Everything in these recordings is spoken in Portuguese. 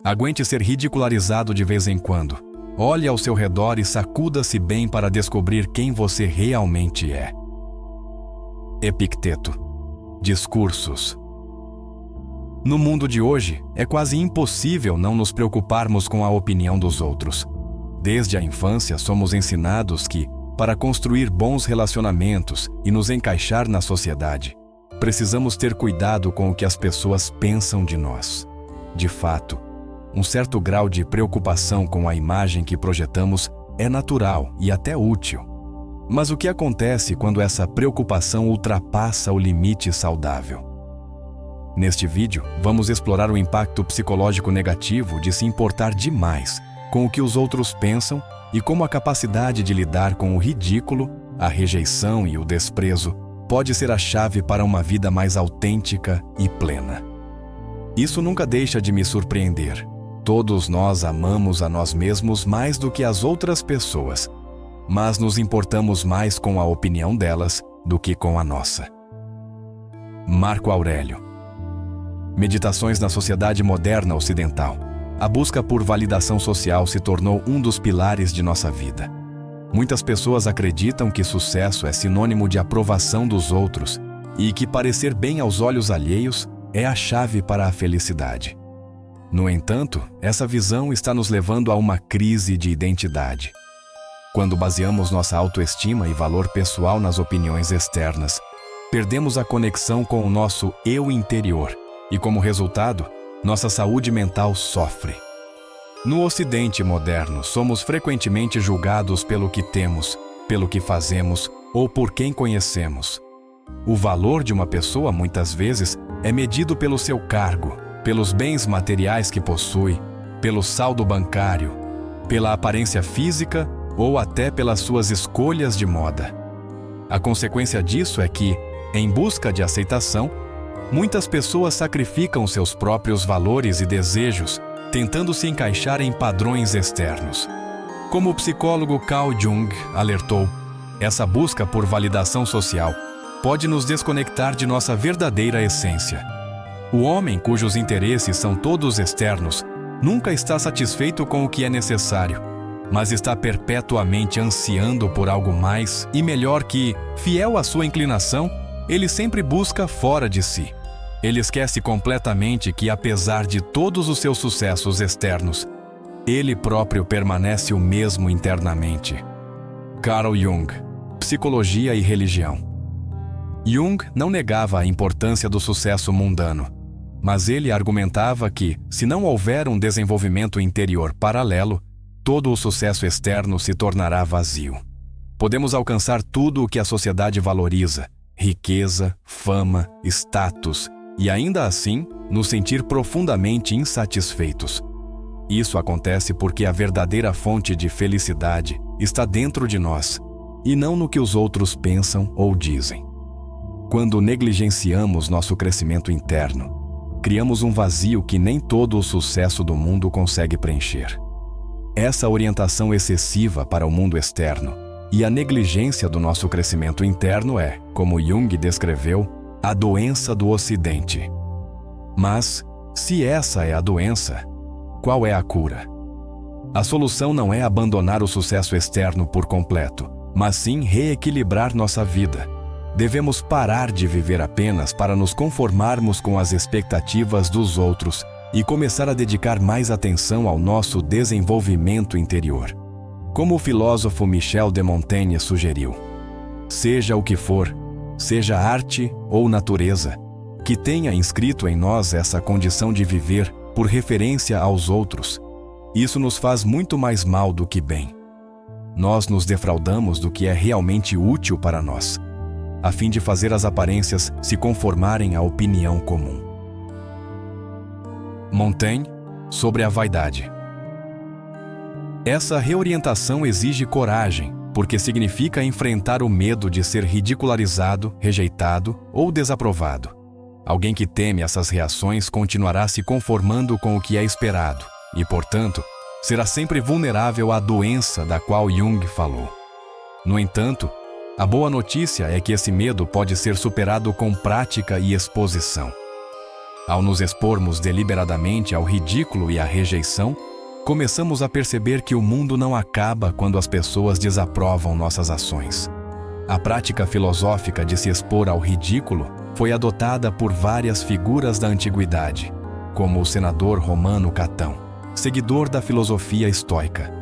Aguente ser ridicularizado de vez em quando. Olhe ao seu redor e sacuda-se bem para descobrir quem você realmente é. Epicteto. Discursos. No mundo de hoje, é quase impossível não nos preocuparmos com a opinião dos outros. Desde a infância, somos ensinados que, para construir bons relacionamentos e nos encaixar na sociedade, precisamos ter cuidado com o que as pessoas pensam de nós. De fato, um certo grau de preocupação com a imagem que projetamos é natural e até útil. Mas o que acontece quando essa preocupação ultrapassa o limite saudável? Neste vídeo, vamos explorar o impacto psicológico negativo de se importar demais com o que os outros pensam e como a capacidade de lidar com o ridículo, a rejeição e o desprezo pode ser a chave para uma vida mais autêntica e plena. Isso nunca deixa de me surpreender. Todos nós amamos a nós mesmos mais do que as outras pessoas, mas nos importamos mais com a opinião delas do que com a nossa. Marco Aurélio. Meditações na sociedade moderna ocidental. A busca por validação social se tornou um dos pilares de nossa vida. Muitas pessoas acreditam que sucesso é sinônimo de aprovação dos outros e que parecer bem aos olhos alheios é a chave para a felicidade. No entanto, essa visão está nos levando a uma crise de identidade. Quando baseamos nossa autoestima e valor pessoal nas opiniões externas, perdemos a conexão com o nosso eu interior e, como resultado, nossa saúde mental sofre. No Ocidente moderno, somos frequentemente julgados pelo que temos, pelo que fazemos ou por quem conhecemos. O valor de uma pessoa, muitas vezes, é medido pelo seu cargo, pelos bens materiais que possui, pelo saldo bancário, pela aparência física ou até pelas suas escolhas de moda. A consequência disso é que, em busca de aceitação, muitas pessoas sacrificam seus próprios valores e desejos, tentando se encaixar em padrões externos. Como o psicólogo Carl Jung alertou, essa busca por validação social pode nos desconectar de nossa verdadeira essência. O homem cujos interesses são todos externos nunca está satisfeito com o que é necessário, mas está perpetuamente ansiando por algo mais e melhor que, fiel à sua inclinação, ele sempre busca fora de si. Ele esquece completamente que, apesar de todos os seus sucessos externos, ele próprio permanece o mesmo internamente. Carl Jung, Psicologia e Religião. Jung não negava a importância do sucesso mundano, mas ele argumentava que, se não houver um desenvolvimento interior paralelo, todo o sucesso externo se tornará vazio. Podemos alcançar tudo o que a sociedade valoriza, riqueza, fama, status, e ainda assim nos sentir profundamente insatisfeitos. Isso acontece porque a verdadeira fonte de felicidade está dentro de nós, e não no que os outros pensam ou dizem. Quando negligenciamos nosso crescimento interno, criamos um vazio que nem todo o sucesso do mundo consegue preencher. Essa orientação excessiva para o mundo externo e a negligência do nosso crescimento interno é, como Jung descreveu, a doença do Ocidente. Mas, se essa é a doença, qual é a cura? A solução não é abandonar o sucesso externo por completo, mas sim reequilibrar nossa vida. Devemos parar de viver apenas para nos conformarmos com as expectativas dos outros e começar a dedicar mais atenção ao nosso desenvolvimento interior. Como o filósofo Michel de Montaigne sugeriu, seja o que for, seja arte ou natureza, que tenha inscrito em nós essa condição de viver por referência aos outros, isso nos faz muito mais mal do que bem. Nós nos defraudamos do que é realmente útil para nós, a fim de fazer as aparências se conformarem à opinião comum. Montaigne, sobre a vaidade. Essa reorientação exige coragem, porque significa enfrentar o medo de ser ridicularizado, rejeitado ou desaprovado. Alguém que teme essas reações continuará se conformando com o que é esperado e, portanto, será sempre vulnerável à doença da qual Jung falou. No entanto, a boa notícia é que esse medo pode ser superado com prática e exposição. Ao nos expormos deliberadamente ao ridículo e à rejeição, começamos a perceber que o mundo não acaba quando as pessoas desaprovam nossas ações. A prática filosófica de se expor ao ridículo foi adotada por várias figuras da antiguidade, como o senador romano Catão, seguidor da filosofia estoica.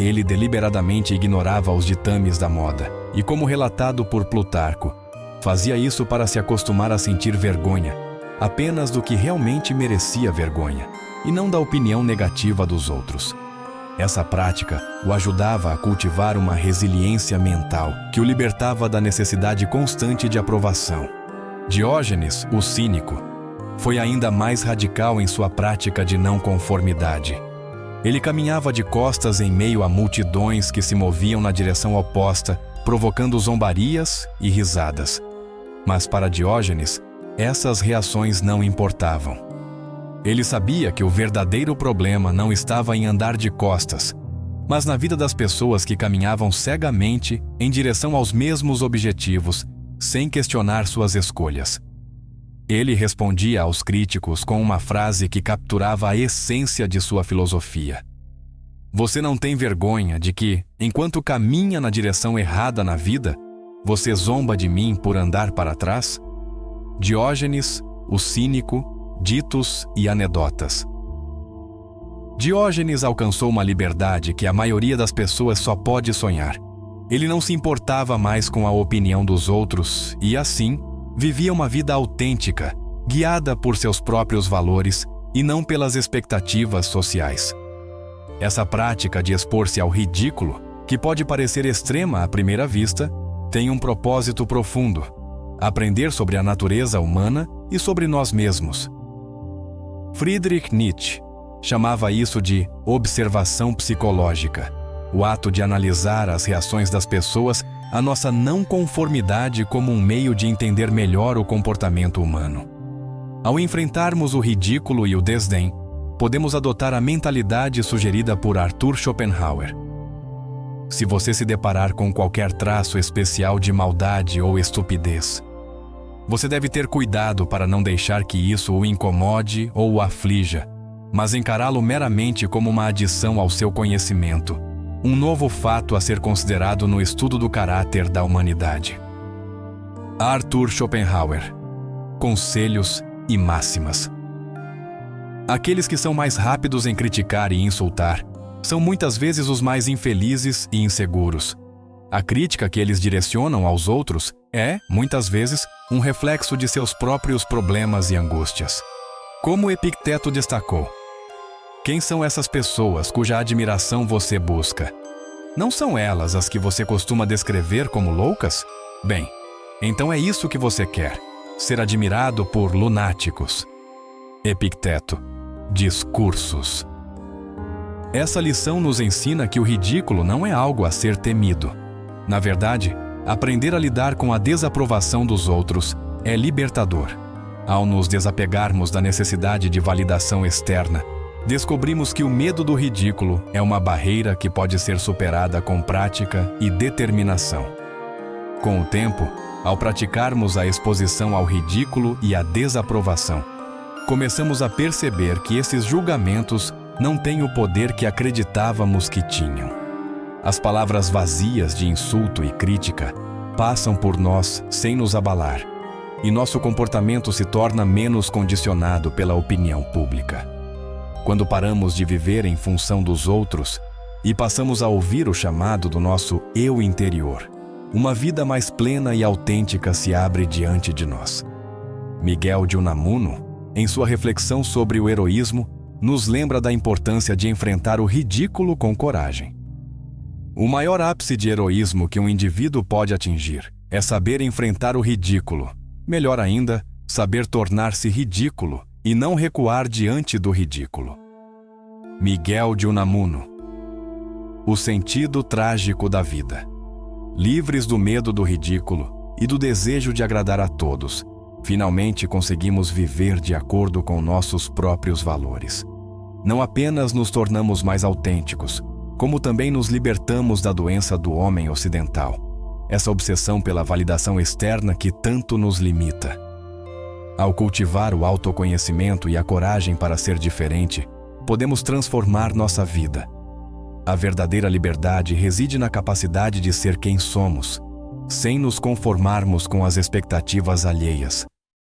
Ele deliberadamente ignorava os ditames da moda e, como relatado por Plutarco, fazia isso para se acostumar a sentir vergonha apenas do que realmente merecia vergonha, e não da opinião negativa dos outros. Essa prática o ajudava a cultivar uma resiliência mental que o libertava da necessidade constante de aprovação. Diógenes, o cínico, foi ainda mais radical em sua prática de não conformidade. Ele caminhava de costas em meio a multidões que se moviam na direção oposta, provocando zombarias e risadas. Mas para Diógenes, essas reações não importavam. Ele sabia que o verdadeiro problema não estava em andar de costas, mas na vida das pessoas que caminhavam cegamente em direção aos mesmos objetivos, sem questionar suas escolhas. Ele respondia aos críticos com uma frase que capturava a essência de sua filosofia. Você não tem vergonha de que, enquanto caminha na direção errada na vida, você zomba de mim por andar para trás? Diógenes, o cínico, ditos e anedotas. Diógenes alcançou uma liberdade que a maioria das pessoas só pode sonhar. Ele não se importava mais com a opinião dos outros e, assim, vivia uma vida autêntica, guiada por seus próprios valores e não pelas expectativas sociais. Essa prática de expor-se ao ridículo, que pode parecer extrema à primeira vista, tem um propósito profundo: aprender sobre a natureza humana e sobre nós mesmos. Friedrich Nietzsche chamava isso de observação psicológica, o ato de analisar as reações das pessoas à nossa não conformidade como um meio de entender melhor o comportamento humano. Ao enfrentarmos o ridículo e o desdém, podemos adotar a mentalidade sugerida por Arthur Schopenhauer. Se você se deparar com qualquer traço especial de maldade ou estupidez, você deve ter cuidado para não deixar que isso o incomode ou o aflija, mas encará-lo meramente como uma adição ao seu conhecimento, um novo fato a ser considerado no estudo do caráter da humanidade. Arthur Schopenhauer. Conselhos e máximas. Aqueles que são mais rápidos em criticar e insultar são muitas vezes os mais infelizes e inseguros. A crítica que eles direcionam aos outros é, muitas vezes, um reflexo de seus próprios problemas e angústias. Como Epicteto destacou: quem são essas pessoas cuja admiração você busca? Não são elas as que você costuma descrever como loucas? Bem, então é isso que você quer: ser admirado por lunáticos. Epicteto. Discursos. Essa lição nos ensina que o ridículo não é algo a ser temido. Na verdade, aprender a lidar com a desaprovação dos outros é libertador. Ao nos desapegarmos da necessidade de validação externa, descobrimos que o medo do ridículo é uma barreira que pode ser superada com prática e determinação. Com o tempo, ao praticarmos a exposição ao ridículo e à desaprovação, começamos a perceber que esses julgamentos não têm o poder que acreditávamos que tinham. As palavras vazias de insulto e crítica passam por nós sem nos abalar, e nosso comportamento se torna menos condicionado pela opinião pública. Quando paramos de viver em função dos outros e passamos a ouvir o chamado do nosso eu interior, uma vida mais plena e autêntica se abre diante de nós. Miguel de Unamuno, em sua reflexão sobre o heroísmo, nos lembra da importância de enfrentar o ridículo com coragem. O maior ápice de heroísmo que um indivíduo pode atingir é saber enfrentar o ridículo. Melhor ainda, saber tornar-se ridículo e não recuar diante do ridículo. Miguel de Unamuno. O sentido trágico da vida. Livres do medo do ridículo e do desejo de agradar a todos, finalmente conseguimos viver de acordo com nossos próprios valores. Não apenas nos tornamos mais autênticos, como também nos libertamos da doença do homem ocidental, essa obsessão pela validação externa que tanto nos limita. Ao cultivar o autoconhecimento e a coragem para ser diferente, podemos transformar nossa vida. A verdadeira liberdade reside na capacidade de ser quem somos, sem nos conformarmos com as expectativas alheias.